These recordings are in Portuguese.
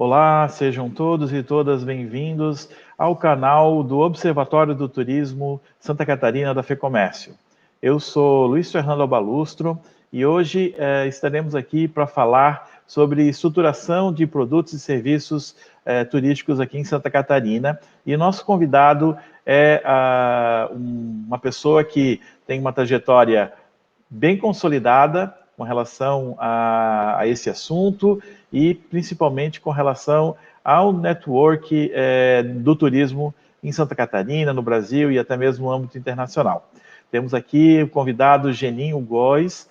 Olá, sejam todos e todas bem-vindos ao canal do Observatório do Turismo Santa Catarina da FEComércio. Eu sou Luiz Fernando Balustro e hoje estaremos aqui para falar sobre estruturação de produtos e serviços turísticos aqui em Santa Catarina. E nosso convidado é uma pessoa que tem uma trajetória bem consolidada com relação a esse assunto e principalmente com relação ao network do turismo em Santa Catarina, no Brasil e até mesmo no âmbito internacional. Temos aqui o convidado Geninho Góes,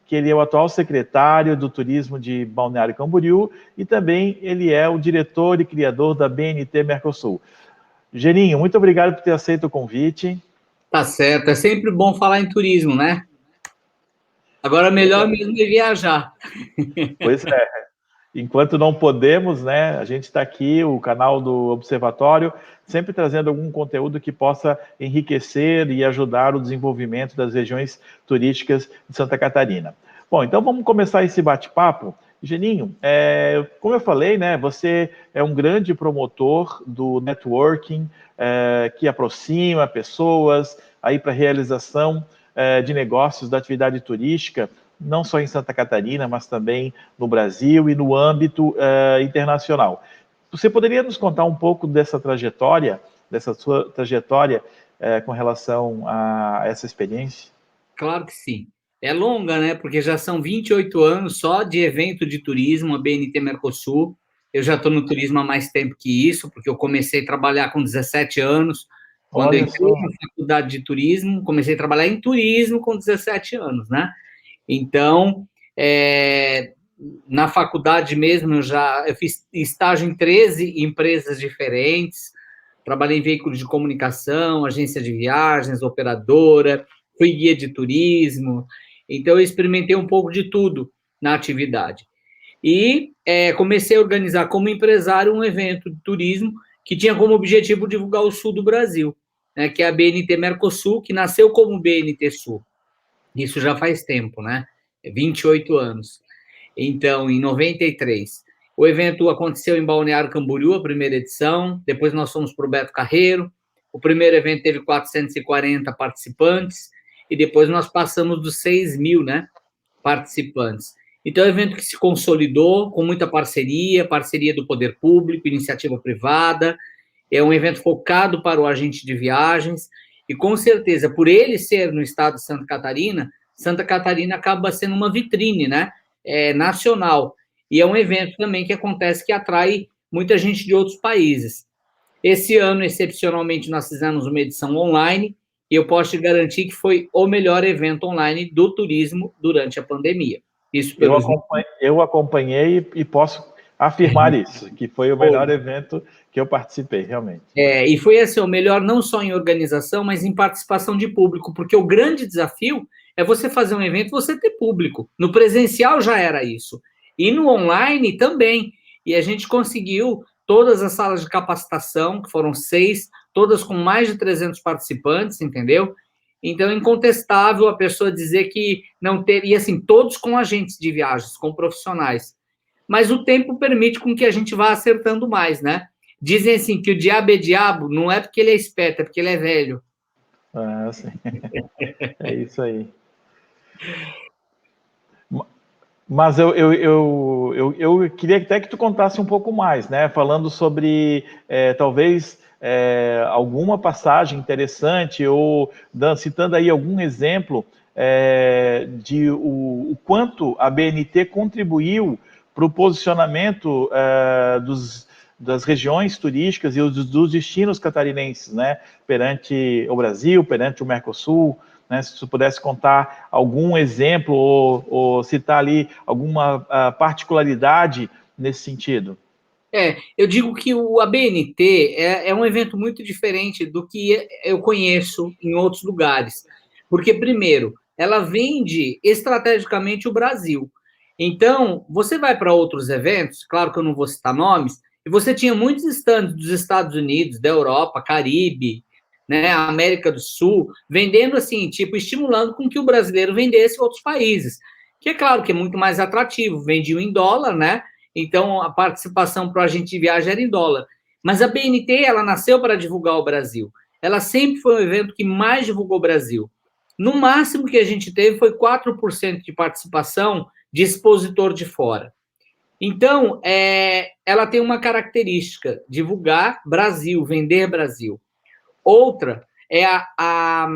que ele é o atual secretário do Turismo de Balneário Camboriú e também ele é o diretor e criador da BNT Mercosul. Geninho, muito obrigado por ter aceito o convite. Tá certo, é sempre bom falar em turismo, né? Agora, melhor mesmo é viajar. Pois é. Enquanto não podemos, né, a gente está aqui, o canal do Observatório, sempre trazendo algum conteúdo que possa enriquecer e ajudar o desenvolvimento das regiões turísticas de Santa Catarina. Bom, então vamos começar esse bate-papo. Geninho, como eu falei, né, você é um grande promotor do networking, que aproxima pessoas aí para a realização de negócios da atividade turística, não só em Santa Catarina, mas também no Brasil e no âmbito internacional. Você poderia nos contar um pouco dessa sua trajetória com relação a essa experiência? Claro que sim. É longa, né? Porque já são 28 anos só de evento de turismo, a BNT Mercosul. Eu já estou no turismo há mais tempo que isso, porque eu comecei a trabalhar com 17 anos. Quando eu entrei na faculdade de turismo, comecei a trabalhar em turismo com 17 anos, né? Então, na faculdade mesmo, eu fiz estágio em 13 empresas diferentes, trabalhei em veículos de comunicação, agência de viagens, operadora, fui guia de turismo, então eu experimentei um pouco de tudo na atividade. E comecei a organizar como empresário um evento de turismo que tinha como objetivo divulgar o sul do Brasil, né, que é a BNT Mercosul, que nasceu como BNT Sul. Isso já faz tempo, né? 28 anos. Então, em 93, o evento aconteceu em Balneário Camboriú, a primeira edição, depois nós fomos para o Beto Carreiro, o primeiro evento teve 440 participantes, e depois nós passamos dos 6.000, né, participantes. Então, é um evento que se consolidou com muita parceria do poder público, iniciativa privada, é um evento focado para o agente de viagens, e com certeza, por ele ser no estado de Santa Catarina acaba sendo uma vitrine, né, nacional, e é um evento também que acontece que atrai muita gente de outros países. Esse ano, excepcionalmente, nós fizemos uma edição online, e eu posso te garantir que foi o melhor evento online do turismo durante a pandemia. Isso eu acompanhei e posso afirmar isso, que foi o melhor evento que eu participei, realmente. E foi assim, o melhor não só em organização, mas em participação de público, porque o grande desafio é você fazer um evento e você ter público. No presencial já era isso. E no online também. E a gente conseguiu todas as salas de capacitação, que foram 6, todas com mais de 300 participantes, entendeu? Então, é incontestável a pessoa dizer que não teria, assim, todos com agentes de viagens, com profissionais. Mas o tempo permite com que a gente vá acertando mais, né? Dizem assim que o diabo é diabo, não é porque ele é esperto, é porque ele é velho. Ah, sim. É isso aí. Mas eu queria até que tu contasse um pouco mais, né? Falando sobre talvez alguma passagem interessante ou citando aí algum exemplo de o quanto a BNT contribuiu para o posicionamento das regiões turísticas e dos destinos catarinenses, né? Perante o Brasil, perante o Mercosul. Né, se você pudesse contar algum exemplo ou citar ali alguma particularidade nesse sentido. Eu digo que a BNT é um evento muito diferente do que eu conheço em outros lugares. Porque, primeiro, ela vende estrategicamente o Brasil. Então, você vai para outros eventos, claro que eu não vou citar nomes, e você tinha muitos estandes dos Estados Unidos, da Europa, Caribe, né, América do Sul, vendendo assim, tipo, estimulando com que o brasileiro vendesse em outros países. Que é claro que é muito mais atrativo, vendiam em dólar, né? então a participação para o agente de viagem era em dólar. Mas a BNT, ela nasceu para divulgar o Brasil. Ela sempre foi o evento que mais divulgou o Brasil. No máximo que a gente teve foi 4% de participação de expositor de fora. Então, ela tem uma característica: divulgar Brasil, vender Brasil. Outra é a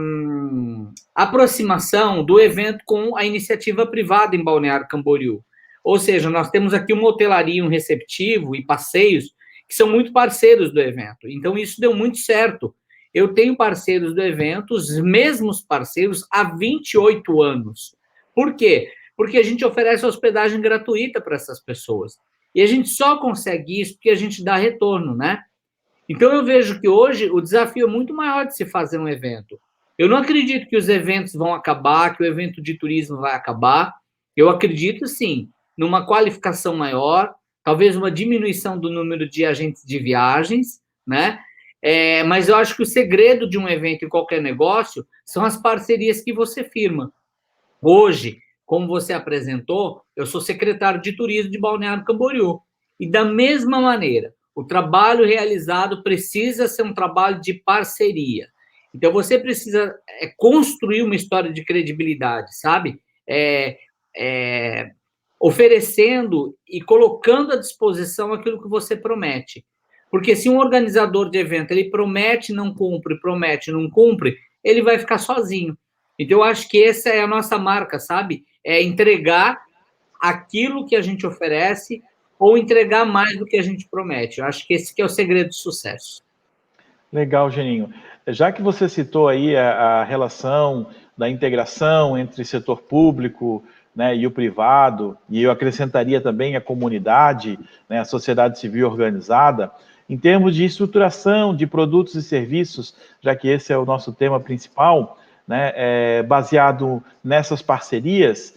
aproximação do evento com a iniciativa privada em Balneário Camboriú. Ou seja, nós temos aqui uma hotelaria, um receptivo e passeios que são muito parceiros do evento. Então, isso deu muito certo. Eu tenho parceiros do evento, os mesmos parceiros, há 28 anos. Por quê? Porque a gente oferece hospedagem gratuita para essas pessoas. E a gente só consegue isso porque a gente dá retorno, né? Então, eu vejo que hoje o desafio é muito maior de se fazer um evento. Eu não acredito que os eventos vão acabar, que o evento de turismo vai acabar. Eu acredito, sim, numa qualificação maior, talvez uma diminuição do número de agentes de viagens, né? Mas eu acho que o segredo de um evento em qualquer negócio são as parcerias que você firma. Hoje, como você apresentou, eu sou secretário de turismo de Balneário Camboriú. E da mesma maneira, o trabalho realizado precisa ser um trabalho de parceria. Então, você precisa construir uma história de credibilidade, sabe? Oferecendo e colocando à disposição aquilo que você promete. Porque se um organizador de evento ele promete, não cumpre, ele vai ficar sozinho. Então, eu acho que essa é a nossa marca, sabe? É entregar aquilo que a gente oferece ou entregar mais do que a gente promete. Eu acho que esse que é o segredo do sucesso. Legal, Geninho. Já que você citou aí a relação da integração entre setor público, né, e o privado, e eu acrescentaria também a comunidade, né, a sociedade civil organizada, em termos de estruturação de produtos e serviços, já que esse é o nosso tema principal, né, baseado nessas parcerias,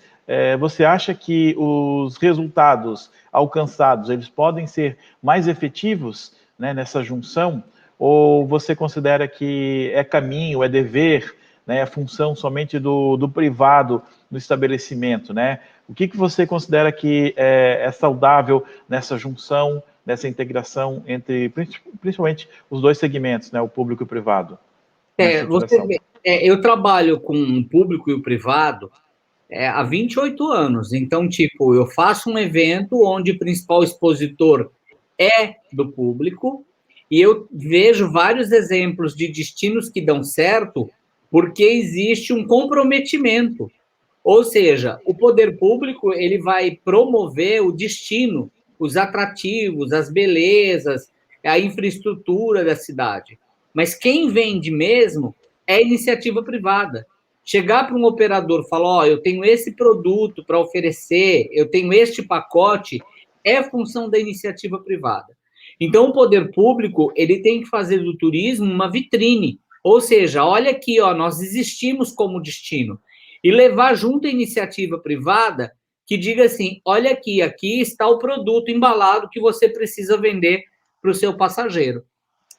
você acha que os resultados alcançados eles podem ser mais efetivos, né, nessa junção? Ou você considera que é caminho, é dever, né, é função somente do privado no estabelecimento, né? O que você considera que é saudável nessa junção, nessa integração entre, principalmente, os dois segmentos, né, o público e o privado? Você vê, eu trabalho com o público e o privado há 28 anos. Então, tipo, eu faço um evento onde o principal expositor é do público e eu vejo vários exemplos de destinos que dão certo porque existe um comprometimento. Ou seja, o poder público ele vai promover o destino, os atrativos, as belezas, a infraestrutura da cidade. Mas quem vende mesmo é a iniciativa privada. Chegar para um operador e falar, ó, eu tenho esse produto para oferecer, eu tenho este pacote, é função da iniciativa privada. Então, o poder público ele tem que fazer do turismo uma vitrine. Ou seja, olha aqui, ó, nós existimos como destino. E levar junto a iniciativa privada que diga assim, olha aqui está o produto embalado que você precisa vender para o seu passageiro.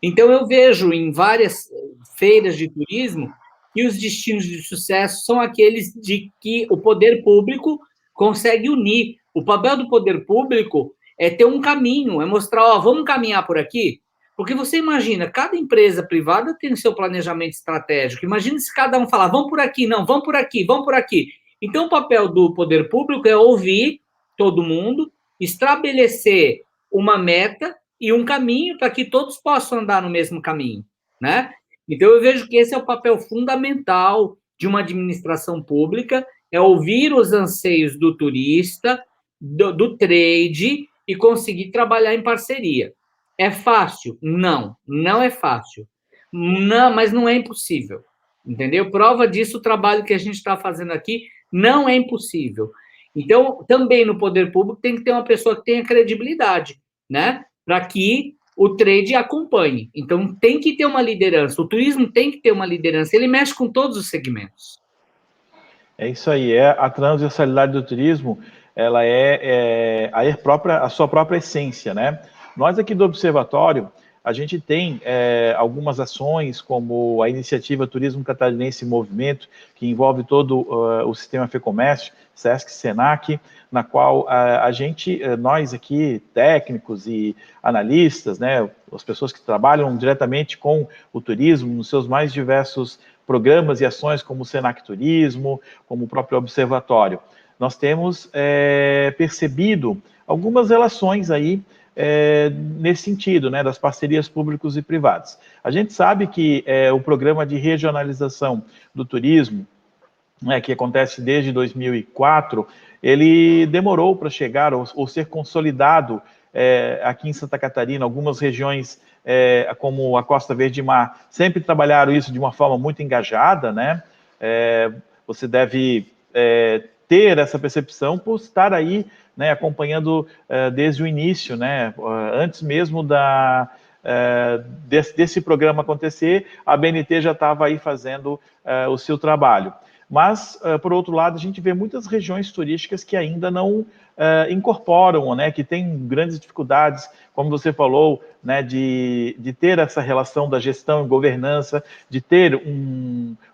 Então, eu vejo em várias feiras de turismo que os destinos de sucesso são aqueles de que o poder público consegue unir. O papel do poder público é ter um caminho, é mostrar, ó, vamos caminhar por aqui? Porque você imagina, cada empresa privada tem o seu planejamento estratégico. Imagina se cada um falar, vamos por aqui, não, vamos por aqui, vamos por aqui. Então, o papel do poder público é ouvir todo mundo, estabelecer uma meta e um caminho para que todos possam andar no mesmo caminho, né? Então, eu vejo que esse é o papel fundamental de uma administração pública, é ouvir os anseios do turista, do trade e conseguir trabalhar em parceria. É fácil? Não, não é fácil. Não, mas não é impossível, entendeu? Prova disso o trabalho que a gente está fazendo aqui, não é impossível. Então, também no poder público tem que ter uma pessoa que tenha credibilidade, né? Para que o trade acompanhe. Então, tem que ter uma liderança. O turismo tem que ter uma liderança. Ele mexe com todos os segmentos. É isso aí. A transversalidade do turismo, ela é a sua própria essência, né? Nós aqui do Observatório, a gente tem algumas ações, como a iniciativa Turismo Catarinense em Movimento, que envolve todo o sistema FEComércio, SESC, SENAC, na qual nós aqui, técnicos e analistas, né, as pessoas que trabalham diretamente com o turismo, nos seus mais diversos programas e ações, como o SENAC Turismo, como o próprio Observatório, nós temos percebido algumas relações aí nesse sentido, né, das parcerias públicos e privadas. A gente sabe que o programa de regionalização do turismo, né, que acontece desde 2004, ele demorou para chegar ou ser consolidado aqui em Santa Catarina. Algumas regiões, como a Costa Verde e Mar, sempre trabalharam isso de uma forma muito engajada, né? Você deve ter essa percepção por estar aí, né, acompanhando desde o início, né, antes mesmo desse programa acontecer, a BNT já estava aí fazendo o seu trabalho. Mas, por outro lado, a gente vê muitas regiões turísticas que ainda não incorporam, né, que têm grandes dificuldades, como você falou, né, de ter essa relação da gestão e governança, de ter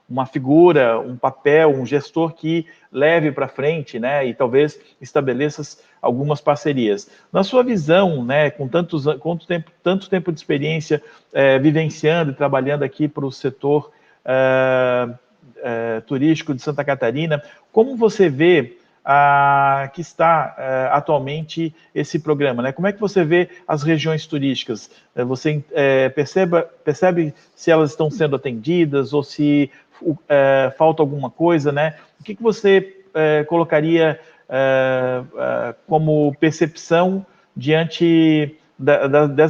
uma figura, um papel, um gestor que leve para frente, né, e talvez estabeleça algumas parcerias. Na sua visão, né, com tanto tempo de experiência vivenciando e trabalhando aqui para o setor turístico de Santa Catarina, como você vê que está atualmente esse programa, né? Como é que você vê as regiões turísticas? Você percebe se elas estão sendo atendidas ou se falta alguma coisa, né? O que você colocaria como percepção diante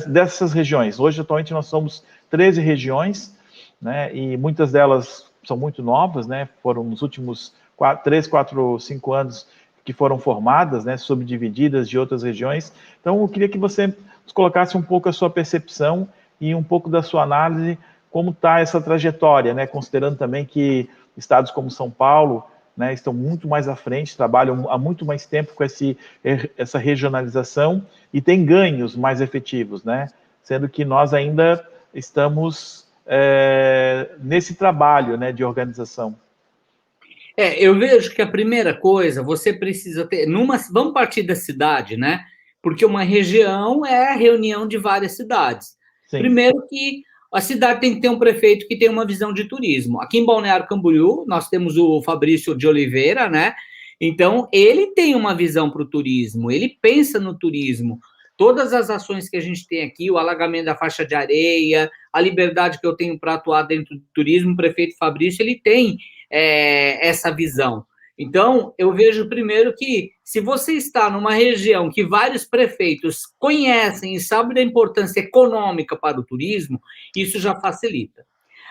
dessas regiões? Hoje, atualmente, nós somos 13 regiões, né? E muitas delas são muito novas, né? Foram nos últimos 3, 4, 5 anos que foram formadas, né? Subdivididas de outras regiões. Então, eu queria que você nos colocasse um pouco a sua percepção e um pouco da sua análise, como está essa trajetória, né? Considerando também que estados como São Paulo, né, estão muito mais à frente, trabalham há muito mais tempo com essa regionalização e têm ganhos mais efetivos, né? Sendo que nós ainda estamos nesse trabalho, né, de organização. Eu vejo que a primeira coisa, você precisa ter... vamos partir da cidade, né? Porque uma região é a reunião de várias cidades. Sim. Primeiro que a cidade tem que ter um prefeito que tem uma visão de turismo. Aqui em Balneário Camboriú, nós temos o Fabrício de Oliveira, né? Então, ele tem uma visão para o turismo, ele pensa no turismo. Todas as ações que a gente tem aqui, o alagamento da faixa de areia, a liberdade que eu tenho para atuar dentro do turismo, o prefeito Fabrício, ele tem essa visão. Então, eu vejo primeiro que, se você está numa região que vários prefeitos conhecem e sabem da importância econômica para o turismo, isso já facilita.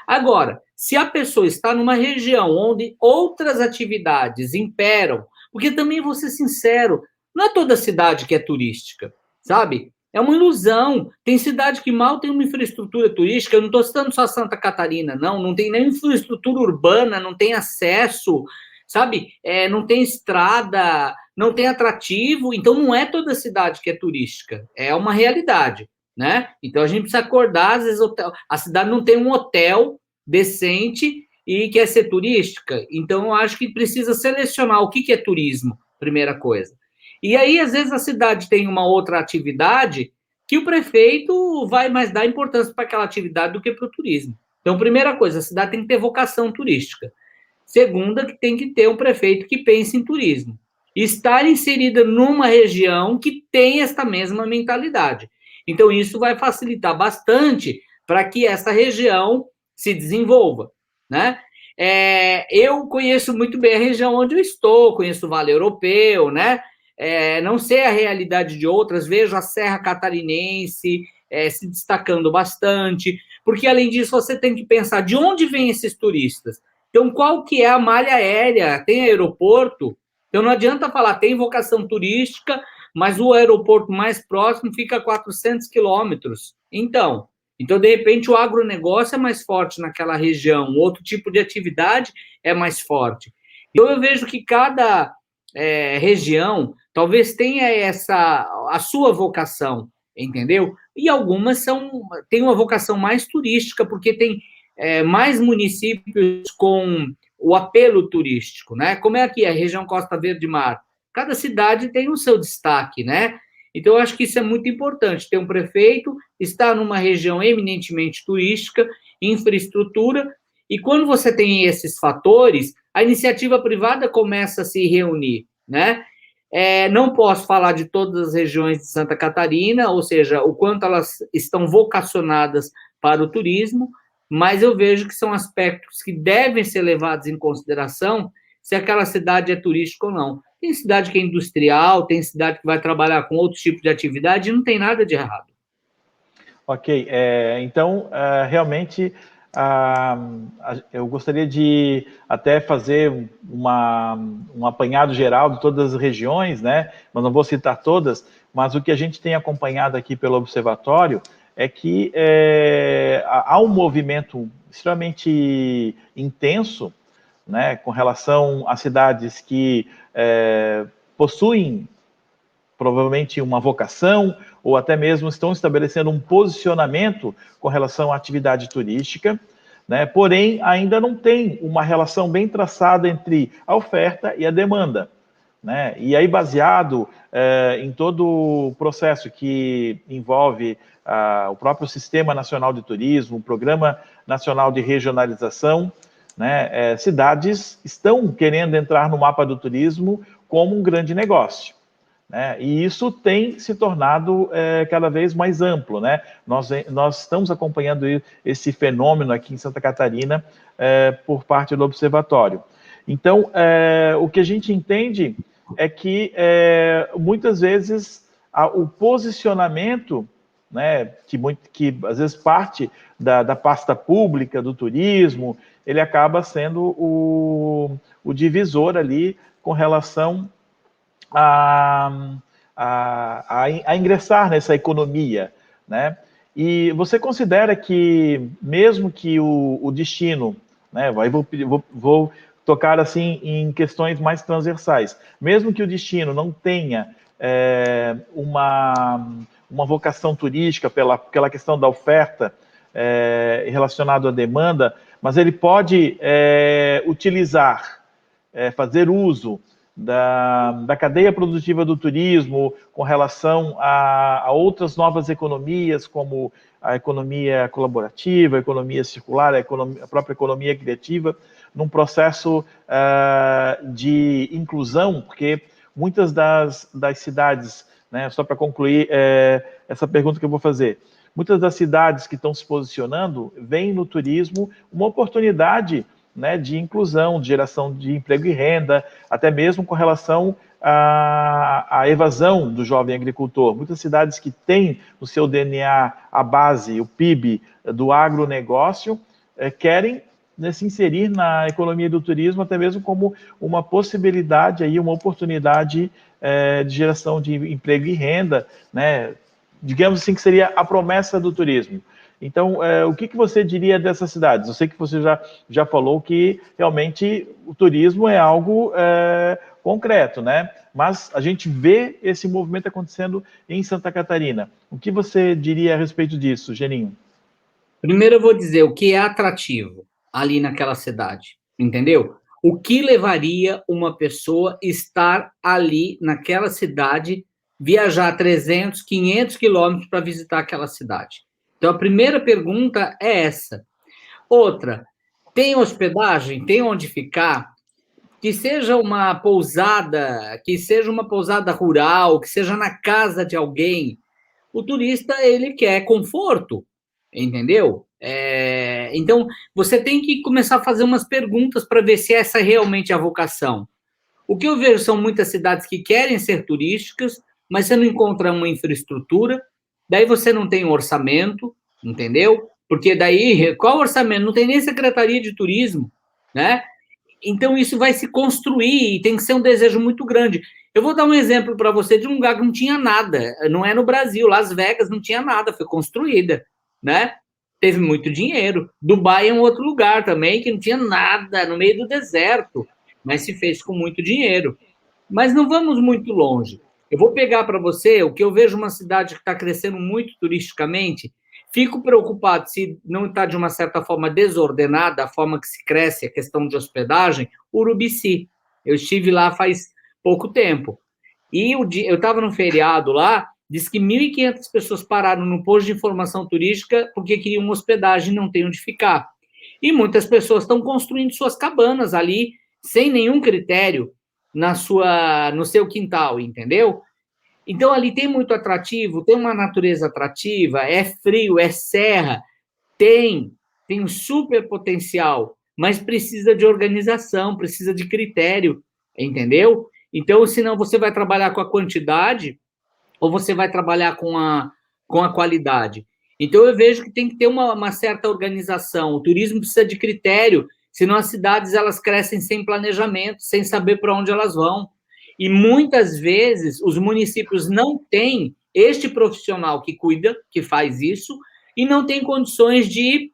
Agora, se a pessoa está numa região onde outras atividades imperam, porque também, vou ser sincero, não é toda cidade que é turística, sabe? É uma ilusão. Tem cidade que mal tem uma infraestrutura turística. Eu não estou citando só Santa Catarina, não tem nem infraestrutura urbana, não tem acesso, sabe? Não tem estrada, não tem atrativo. Então, não é toda cidade que é turística. É uma realidade, né? Então, a gente precisa acordar. Às vezes, a cidade não tem um hotel decente e quer ser turística. Então, eu acho que precisa selecionar o que é turismo, primeira coisa. E aí, às vezes, a cidade tem uma outra atividade que o prefeito vai mais dar importância para aquela atividade do que para o turismo. Então, primeira coisa, a cidade tem que ter vocação turística. Segunda, que tem que ter um prefeito que pense em turismo. Estar inserida numa região que tem esta mesma mentalidade. Então, isso vai facilitar bastante para que essa região se desenvolva, né? Eu conheço muito bem a região onde eu estou, conheço o Vale Europeu, né? Não sei a realidade de outras, vejo a Serra Catarinense se destacando bastante, porque, além disso, você tem que pensar de onde vêm esses turistas. Então, qual que é a malha aérea? Tem aeroporto? Então, não adianta falar, tem vocação turística, mas o aeroporto mais próximo fica a 400 quilômetros. Então, de repente, o agronegócio é mais forte naquela região, outro tipo de atividade é mais forte. Então, eu vejo que cada região talvez tenha a sua vocação. entendeu? E algumas têm uma vocação mais turística, porque tem mais municípios com o apelo turístico, né? Como é aqui a região Costa Verde Mar? Cada cidade tem o seu destaque, né? Então, eu acho que isso é muito importante, ter um prefeito, estar numa região eminentemente turística, infraestrutura, e quando você tem esses fatores, a iniciativa privada começa a se reunir, né? Não posso falar de todas as regiões de Santa Catarina, ou seja, o quanto elas estão vocacionadas para o turismo, mas eu vejo que são aspectos que devem ser levados em consideração se aquela cidade é turística ou não. Tem cidade que é industrial, tem cidade que vai trabalhar com outros tipos de atividade e não tem nada de errado. Ok, então, realmente, eu gostaria de até fazer um apanhado geral de todas as regiões, né? Mas não vou citar todas, mas o que a gente tem acompanhado aqui pelo Observatório é que há um movimento extremamente intenso, né, com relação a cidades que possuem provavelmente uma vocação, ou até mesmo estão estabelecendo um posicionamento com relação à atividade turística, né? Porém, ainda não tem uma relação bem traçada entre a oferta e a demanda, né? E aí, baseado em todo o processo que envolve o próprio Sistema Nacional de Turismo, o Programa Nacional de Regionalização, né? Cidades estão querendo entrar no mapa do turismo como um grande negócio, né? E isso tem se tornado cada vez mais amplo, né? Nós estamos acompanhando esse fenômeno aqui em Santa Catarina por parte do Observatório. Então, o que a gente entende é que muitas vezes o posicionamento, né, que às vezes parte da pasta pública do turismo, ele acaba sendo o divisor ali com relação a ingressar nessa economia, né? E você considera que, mesmo que o destino, né, vou tocar assim em questões mais transversais, mesmo que o destino não tenha uma vocação turística pela questão da oferta relacionada à demanda, mas ele pode utilizar, fazer uso da cadeia produtiva do turismo com relação a outras novas economias, como a economia colaborativa, a economia circular, a própria economia criativa, num processo de inclusão, porque muitas das cidades, né, só para concluir essa pergunta que eu vou fazer, muitas das cidades que estão se posicionando veem no turismo uma oportunidade, né, de inclusão, de geração de emprego e renda, até mesmo com relação à evasão do jovem agricultor. Muitas cidades que têm no seu DNA a base, o PIB do agronegócio, querem, né, se inserir na economia do turismo, até mesmo como uma possibilidade, aí, uma oportunidade de geração de emprego e renda, né, digamos assim, que seria a promessa do turismo. Então, o que você diria dessas cidades? Eu sei que você já falou que realmente o turismo é algo concreto, né? Mas a gente vê esse movimento acontecendo em Santa Catarina. O que você diria a respeito disso, Geninho? Primeiro eu vou dizer o que é atrativo ali naquela cidade, entendeu? O que levaria uma pessoa estar ali naquela cidade, viajar 300, 500 quilômetros para visitar aquela cidade? Então, a primeira pergunta é essa. Outra, tem hospedagem? Tem onde ficar? Que seja uma pousada, que seja uma pousada rural, que seja na casa de alguém. O turista, ele quer conforto, entendeu? Então, você tem que começar a fazer umas perguntas para ver se essa é realmente a vocação. O que eu vejo são muitas cidades que querem ser turísticas, mas você não encontra uma infraestrutura, daí você não tem um orçamento, entendeu? Porque daí, qual orçamento? Não tem nem secretaria de turismo, né? Então, isso vai se construir e tem que ser um desejo muito grande. Eu vou dar um exemplo para você de um lugar que não tinha nada. Não é no Brasil, Las Vegas não tinha nada, foi construída, né? Teve muito dinheiro. Dubai é um outro lugar também que não tinha nada, no meio do deserto, mas se fez com muito dinheiro. Mas não vamos muito longe. Eu vou pegar para você o que eu vejo uma cidade que está crescendo muito turisticamente, fico preocupado se não está, de uma certa forma, desordenada a forma que se cresce a questão de hospedagem, Urubici. Eu estive lá faz pouco tempo. E eu estava no feriado lá, diz que 1.500 pessoas pararam no posto de informação turística porque queriam hospedagem e não tem onde ficar. E muitas pessoas estão construindo suas cabanas ali, sem nenhum critério, no seu quintal, entendeu? Então, ali tem muito atrativo, tem uma natureza atrativa, é frio, é serra, tem um super potencial, mas precisa de organização, precisa de critério, entendeu? Então, senão você vai trabalhar com a quantidade ou você vai trabalhar com a qualidade. Então, eu vejo que tem que ter uma certa organização. O turismo precisa de critério, senão as cidades elas crescem sem planejamento, sem saber para onde elas vão. E muitas vezes os municípios não têm este profissional que cuida, que faz isso, e não tem condições de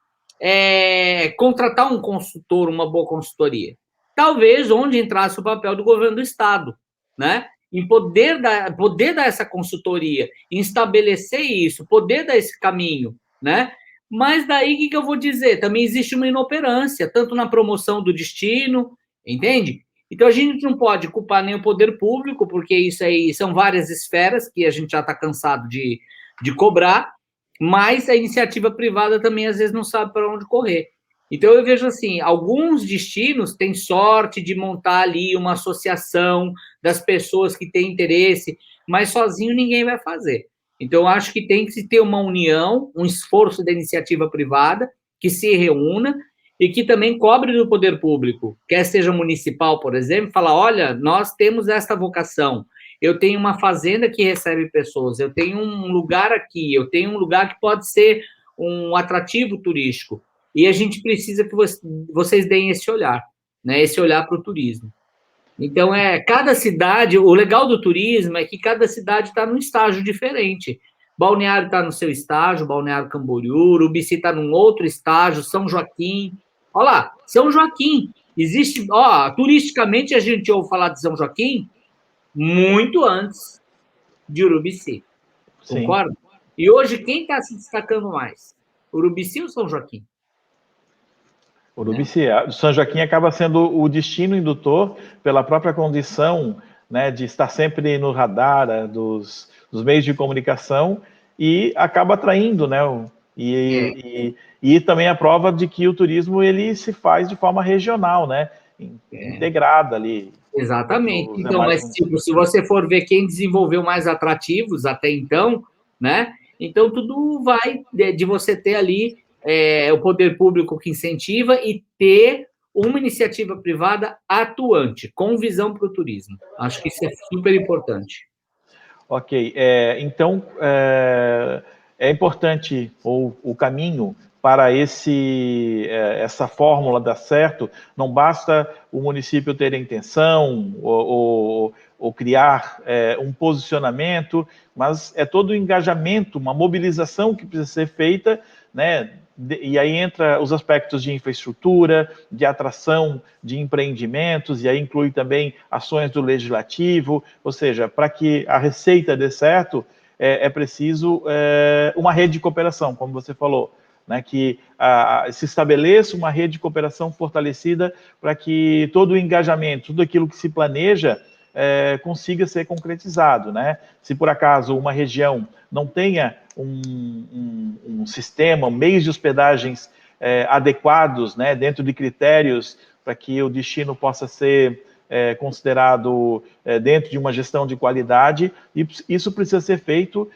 contratar um consultor, uma boa consultoria. Talvez onde entrasse o papel do governo do Estado, né? Em poder dar essa consultoria, em estabelecer isso, poder dar esse caminho, né? Mas daí o que eu vou dizer? Também existe uma inoperância, tanto na promoção do destino, entende? Então a gente não pode culpar nem o poder público, porque isso aí são várias esferas que a gente já está cansado de cobrar, mas a iniciativa privada também às vezes não sabe para onde correr. Então eu vejo assim, alguns destinos têm sorte de montar ali uma associação das pessoas que têm interesse, mas sozinho ninguém vai fazer. Então eu acho que tem que se ter uma união, um esforço da iniciativa privada que se reúna e que também cobre do poder público, quer seja municipal, por exemplo, fala, olha, nós temos esta vocação, eu tenho uma fazenda que recebe pessoas, eu tenho um lugar aqui, eu tenho um lugar que pode ser um atrativo turístico, e a gente precisa que vocês deem esse olhar, né, esse olhar para o turismo. Então, cada cidade, o legal do turismo é que cada cidade está num estágio diferente. Balneário está no seu estágio, Balneário Camboriú, Urubici está num outro estágio, São Joaquim. Olha lá, São Joaquim. Existe, turisticamente a gente ouve falar de São Joaquim muito antes de Urubici. Concorda? Sim. E hoje, quem está se destacando mais? Urubici ou São Joaquim? Urubici. São Joaquim acaba sendo o destino indutor pela própria condição, né, de estar sempre no radar dos meios de comunicação e acaba atraindo, né, e também a prova de que o turismo ele se faz de forma regional, né, integrada ali. Exatamente. Então, mas tipo, se você for ver quem desenvolveu mais atrativos até então, né? Então tudo vai de você ter ali o poder público que incentiva e ter uma iniciativa privada atuante, com visão para o turismo. Acho que isso é super importante. Ok, então é importante o caminho para essa fórmula dar certo, não basta o município ter a intenção ou criar um posicionamento, mas é todo o engajamento, uma mobilização que precisa ser feita, né? E aí entra os aspectos de infraestrutura, de atração de empreendimentos, e aí inclui também ações do legislativo, ou seja, para que a receita dê certo, é preciso uma rede de cooperação, como você falou, né, que se estabeleça uma rede de cooperação fortalecida para que todo o engajamento, tudo aquilo que se planeja, consiga ser concretizado, né? Se por acaso uma região não tenha um sistema, meios de hospedagens adequados, né, dentro de critérios para que o destino possa ser considerado dentro de uma gestão de qualidade, e isso precisa ser feito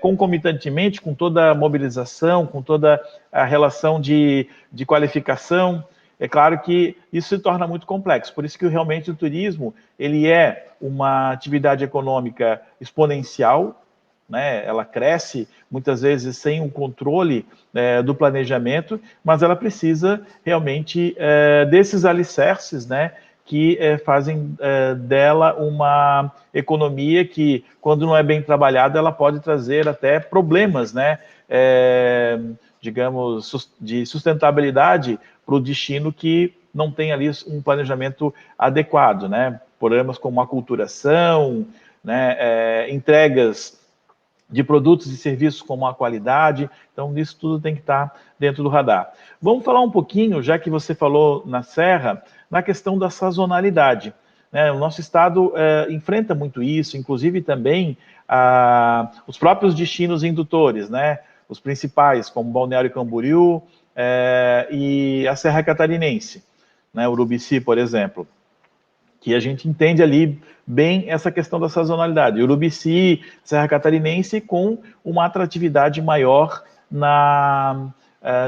concomitantemente com toda a mobilização, com toda a relação de qualificação. É claro que isso se torna muito complexo, por isso que realmente o turismo ele é uma atividade econômica exponencial, né? Ela cresce muitas vezes sem o controle do planejamento, mas ela precisa realmente desses alicerces, né, que fazem dela uma economia que, quando não é bem trabalhada, ela pode trazer até problemas, né, digamos, de sustentabilidade para o destino que não tem ali um planejamento adequado, né? Problemas como aculturação, né, entregas de produtos e serviços com má qualidade. Então, isso tudo tem que estar dentro do radar. Vamos falar um pouquinho, já que você falou na Serra, na questão da sazonalidade, né? O nosso estado enfrenta muito isso, inclusive também os próprios destinos indutores, né? Os principais, como Balneário Camboriú e a Serra Catarinense, né? Urubici, por exemplo, que a gente entende ali bem essa questão da sazonalidade. Urubici, Serra Catarinense, com uma atratividade maior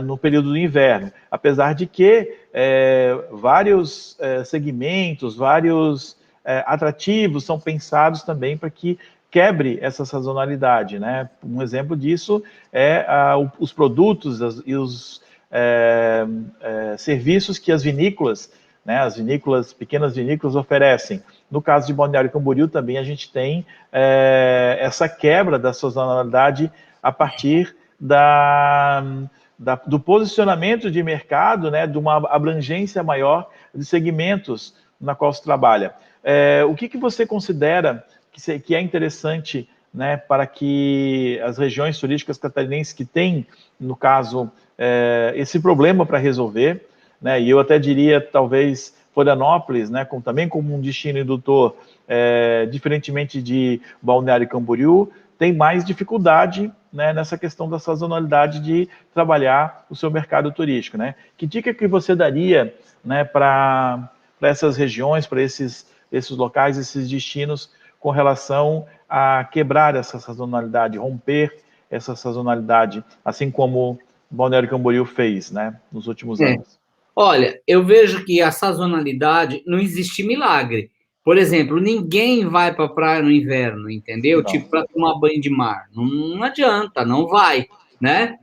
no período do inverno, apesar de que vários segmentos, vários atrativos são pensados também para que quebre essa sazonalidade, né? Um exemplo disso é os produtos e os serviços que as vinícolas, né, as vinícolas, pequenas vinícolas oferecem. No caso de Balneário Camboriú também a gente tem essa quebra da sazonalidade a partir do posicionamento de mercado, né, de uma abrangência maior de segmentos na qual se trabalha. O que você considera que é interessante, né, para que as regiões turísticas catarinenses que têm, no caso, esse problema para resolver, né, e eu até diria, talvez, Florianópolis, né, também como um destino indutor, diferentemente de Balneário Camboriú, tem mais dificuldade, né, nessa questão da sazonalidade de trabalhar o seu mercado turístico, né? Que dica que você daria, né, para essas regiões, para esses locais, esses destinos, com relação a quebrar essa sazonalidade, romper essa sazonalidade, assim como Balneário Camboriú fez, né, nos últimos anos? Olha, eu vejo que a sazonalidade não existe milagre. Por exemplo, ninguém vai para a praia no inverno, entendeu? Não. Tipo, para tomar banho de mar. Não adianta, não vai, né?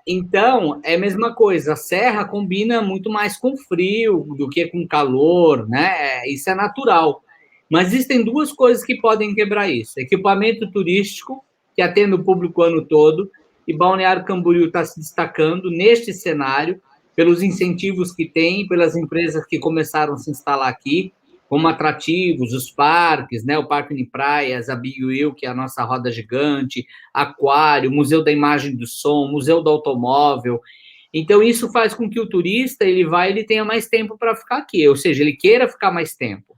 Então, é a mesma coisa. A serra combina muito mais com frio do que com calor, né? Isso é natural. Mas existem duas coisas que podem quebrar isso: equipamento turístico, que atende o público o ano todo, e Balneário Camboriú está se destacando neste cenário pelos incentivos que tem, pelas empresas que começaram a se instalar aqui, como atrativos, os parques, né? O Parque de Praias, a Big Wheel, que é a nossa roda gigante, Aquário, Museu da Imagem e do Som, Museu do Automóvel. Então, isso faz com que o turista ele tenha mais tempo para ficar aqui, ou seja, ele queira ficar mais tempo.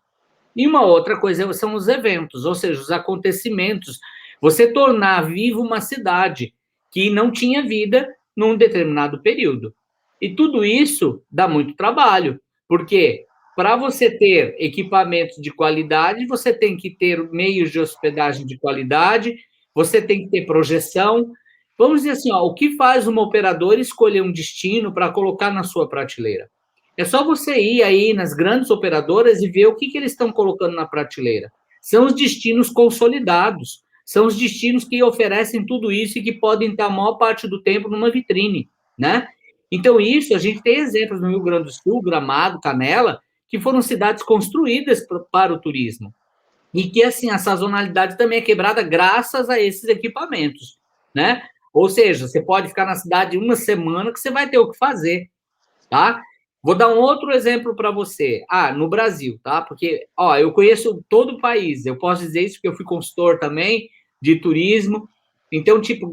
E uma outra coisa são os eventos, ou seja, os acontecimentos. Você tornar viva uma cidade que não tinha vida num determinado período. E tudo isso dá muito trabalho, porque para você ter equipamentos de qualidade, você tem que ter meios de hospedagem de qualidade, você tem que ter projeção. Vamos dizer assim, ó, o que faz uma operadora escolher um destino para colocar na sua prateleira? É só você ir aí nas grandes operadoras e ver o que eles estão colocando na prateleira. São os destinos consolidados, são os destinos que oferecem tudo isso e que podem estar a maior parte do tempo numa vitrine, né? Então, isso, a gente tem exemplos no Rio Grande do Sul, Gramado, Canela, que foram cidades construídas para o turismo. E que, assim, a sazonalidade também é quebrada graças a esses equipamentos, né? Ou seja, você pode ficar na cidade uma semana que você vai ter o que fazer, tá? Vou dar um outro exemplo para você. No Brasil, tá? Porque, eu conheço todo o país. Eu posso dizer isso porque eu fui consultor também de turismo. Então, tipo,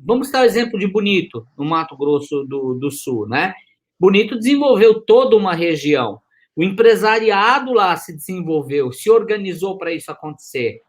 vamos dar o exemplo de Bonito, no Mato Grosso do Sul, né? Bonito desenvolveu toda uma região. O empresariado lá se desenvolveu, se organizou para isso acontecer.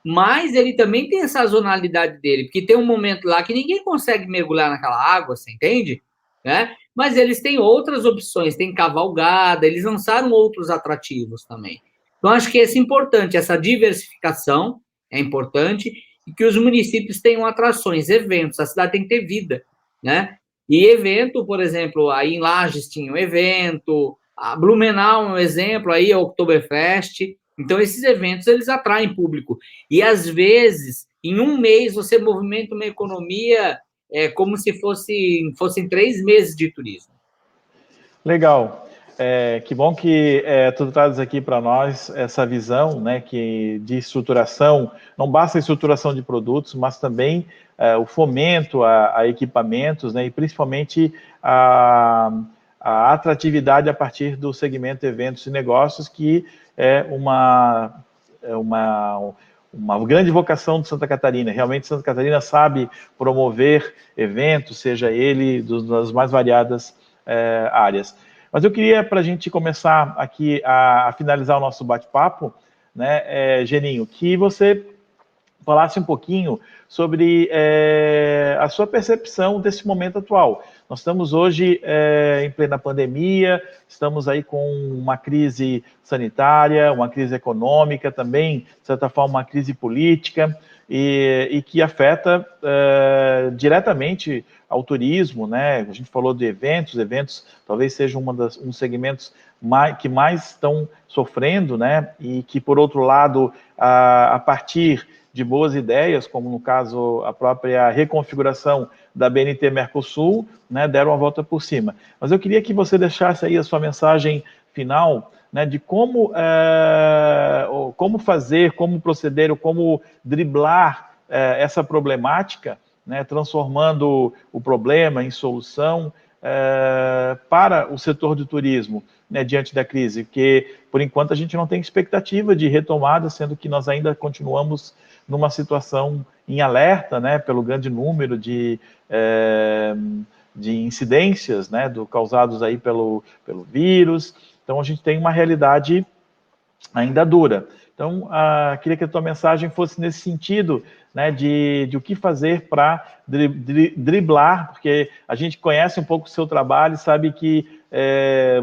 Mas ele também tem a sazonalidade dele, porque tem um momento lá que ninguém consegue mergulhar naquela água, você entende? Né? Mas eles têm outras opções, tem cavalgada, eles lançaram outros atrativos também. Então, acho que é importante, essa diversificação é importante, e que os municípios tenham atrações, eventos, a cidade tem que ter vida, né? E evento, por exemplo, aí em Lages tinha um evento, a Blumenau é um exemplo, aí é o Oktoberfest. Então, esses eventos, eles atraem público. E, às vezes, em um mês, você movimenta uma economia como se fossem 3 meses de turismo. Legal. Que bom que tu traz aqui para nós essa visão, né, de estruturação. Não basta a estruturação de produtos, mas também o fomento a equipamentos, né, e principalmente a atratividade a partir do segmento eventos e negócios, que é uma uma grande vocação de Santa Catarina. Realmente Santa Catarina sabe promover eventos, seja ele das mais variadas áreas. Mas eu queria, para a gente começar aqui a finalizar o nosso bate-papo, né, Geninho, que você falasse um pouquinho sobre a sua percepção desse momento atual. Nós estamos hoje em plena pandemia, estamos aí com uma crise sanitária, uma crise econômica também, de certa forma, uma crise política, e que afeta diretamente ao turismo, né? A gente falou de eventos talvez seja um dos segmentos que mais estão sofrendo, né? E que, por outro lado, a partir de boas ideias, como no caso a própria reconfiguração da BNT Mercosul, né, deram a volta por cima. Mas eu queria que você deixasse aí a sua mensagem final, né, de como fazer, como proceder, ou como driblar essa problemática, né, transformando o problema em solução para o setor de turismo, né, diante da crise, porque, por enquanto, a gente não tem expectativa de retomada, sendo que nós ainda continuamos numa situação em alerta, né, pelo grande número de incidências, né, causados aí pelo vírus. Então, a gente tem uma realidade ainda dura. Então, queria que a tua mensagem fosse nesse sentido, né, de o que fazer para driblar, porque a gente conhece um pouco o seu trabalho, sabe que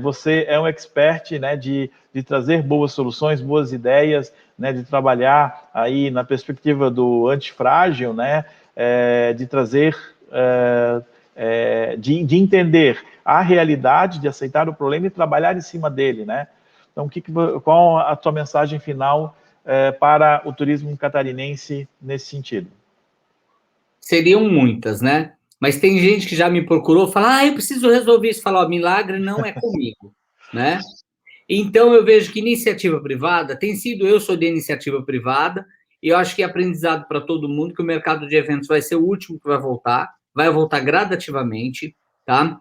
você é um expert, né, de trazer boas soluções, boas ideias, né, de trabalhar aí na perspectiva do antifrágil, né, de trazer, de entender a realidade, de aceitar o problema e trabalhar em cima dele, né? Então, qual a tua mensagem final para o turismo catarinense nesse sentido? Seriam muitas, né? Mas tem gente que já me procurou e fala, eu preciso resolver isso. Fala, milagre não é comigo, né? Então, eu vejo que iniciativa privada eu sou de iniciativa privada, e eu acho que é aprendizado para todo mundo que o mercado de eventos vai ser o último que vai voltar gradativamente, tá?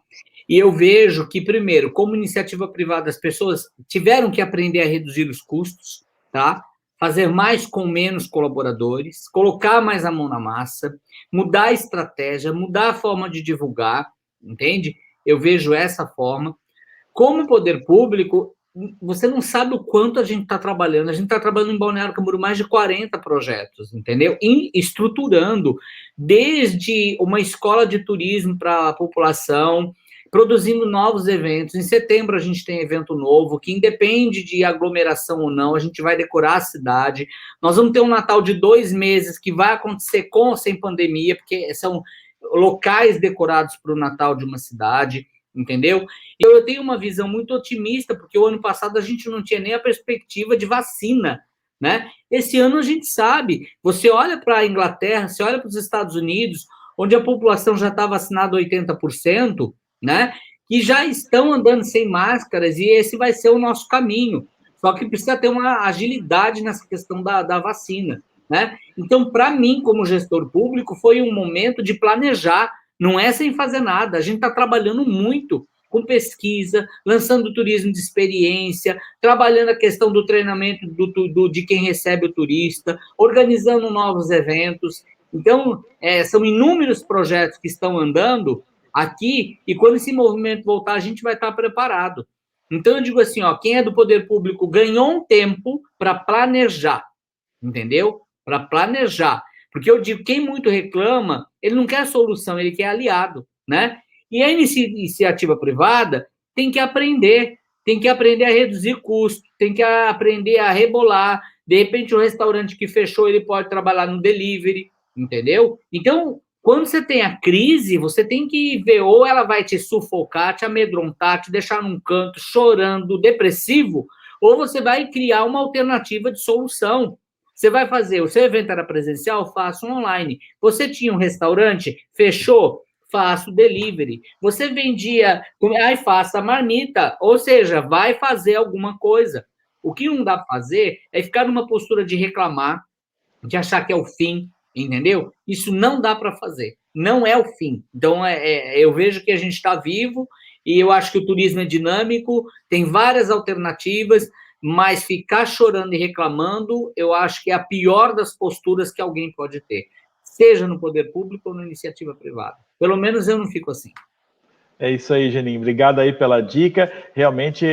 E eu vejo que, primeiro, como iniciativa privada, as pessoas tiveram que aprender a reduzir os custos, tá? Fazer mais com menos colaboradores, colocar mais a mão na massa, mudar a estratégia, mudar a forma de divulgar, entende? Eu vejo essa forma. Como poder público, você não sabe o quanto a gente está trabalhando. A gente está trabalhando em Balneário Camboriú mais de 40 projetos, entendeu? E estruturando desde uma escola de turismo para a população, produzindo novos eventos. Em setembro a gente tem evento novo, que independe de aglomeração ou não, a gente vai decorar a cidade. Nós vamos ter um Natal de 2 meses, que vai acontecer com ou sem pandemia, porque são locais decorados para o Natal de uma cidade, entendeu? Eu tenho uma visão muito otimista, porque o ano passado a gente não tinha nem a perspectiva de vacina, né? Esse ano a gente sabe, você olha para a Inglaterra, você olha para os Estados Unidos, onde a população já está vacinada 80%, né? Que já estão andando sem máscaras, e esse vai ser o nosso caminho. Só que precisa ter uma agilidade nessa questão da vacina, né? Então, para mim, como gestor público, foi um momento de planejar, não é sem fazer nada. A gente está trabalhando muito com pesquisa, lançando turismo de experiência, trabalhando a questão do treinamento de quem recebe o turista, organizando novos eventos. Então, são inúmeros projetos que estão andando aqui, e quando esse movimento voltar, a gente vai estar preparado. Então, eu digo assim, quem é do poder público ganhou um tempo para planejar, entendeu? Para planejar. Porque eu digo, quem muito reclama, ele não quer solução, ele quer aliado, né? E a iniciativa privada tem que aprender a reduzir custo, tem que aprender a rebolar. De repente, o restaurante que fechou, ele pode trabalhar no delivery, entendeu? Então, quando você tem a crise, você tem que ver, ou ela vai te sufocar, te amedrontar, te deixar num canto, chorando, depressivo, ou você vai criar uma alternativa de solução. Você vai fazer, o seu evento era presencial, faça online. Você tinha um restaurante, fechou, faça o delivery. Você vendia, faça a marmita, ou seja, vai fazer alguma coisa. O que não dá para fazer é ficar numa postura de reclamar, de achar que é o fim, entendeu? Isso não dá para fazer, não é o fim. Então, eu vejo que a gente está vivo, e eu acho que o turismo é dinâmico, tem várias alternativas. mas ficar chorando e reclamando, eu acho que é a pior das posturas que alguém pode ter, seja no poder público ou na iniciativa privada. Pelo menos eu não fico assim. É isso aí, Geninho. Obrigado aí pela dica. Realmente,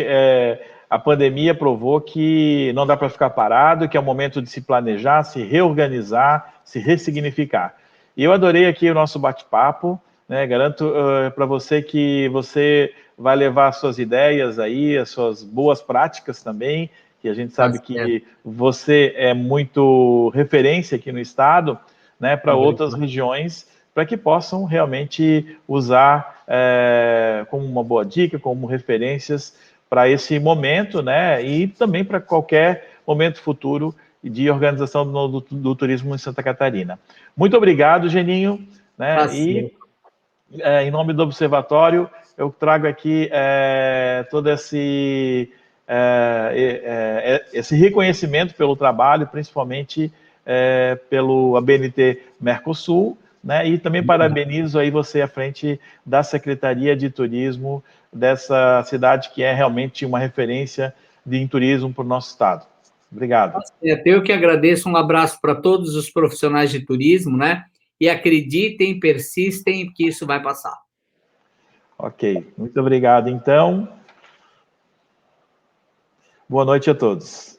a pandemia provou que não dá para ficar parado, que é o momento de se planejar, se reorganizar, se ressignificar. E eu adorei aqui o nosso bate-papo, né? Garanto para você que você vai levar as suas ideias aí, as suas boas práticas também, que a gente sabe que você é muito referência aqui no estado, né, para outras regiões, para que possam realmente usar como uma boa dica, como referências para esse momento, né, e também para qualquer momento futuro de organização do turismo em Santa Catarina. Muito obrigado, Geninho, né, e em nome do Observatório, eu trago aqui todo esse reconhecimento pelo trabalho, principalmente pelo ABNT Mercosul, né? E também parabenizo aí você à frente da Secretaria de Turismo dessa cidade que é realmente uma referência em turismo para o nosso estado. Obrigado. Eu que agradeço, um abraço para todos os profissionais de turismo, né? E acreditem, persistem, que isso vai passar. Ok, muito obrigado então. Boa noite a todos.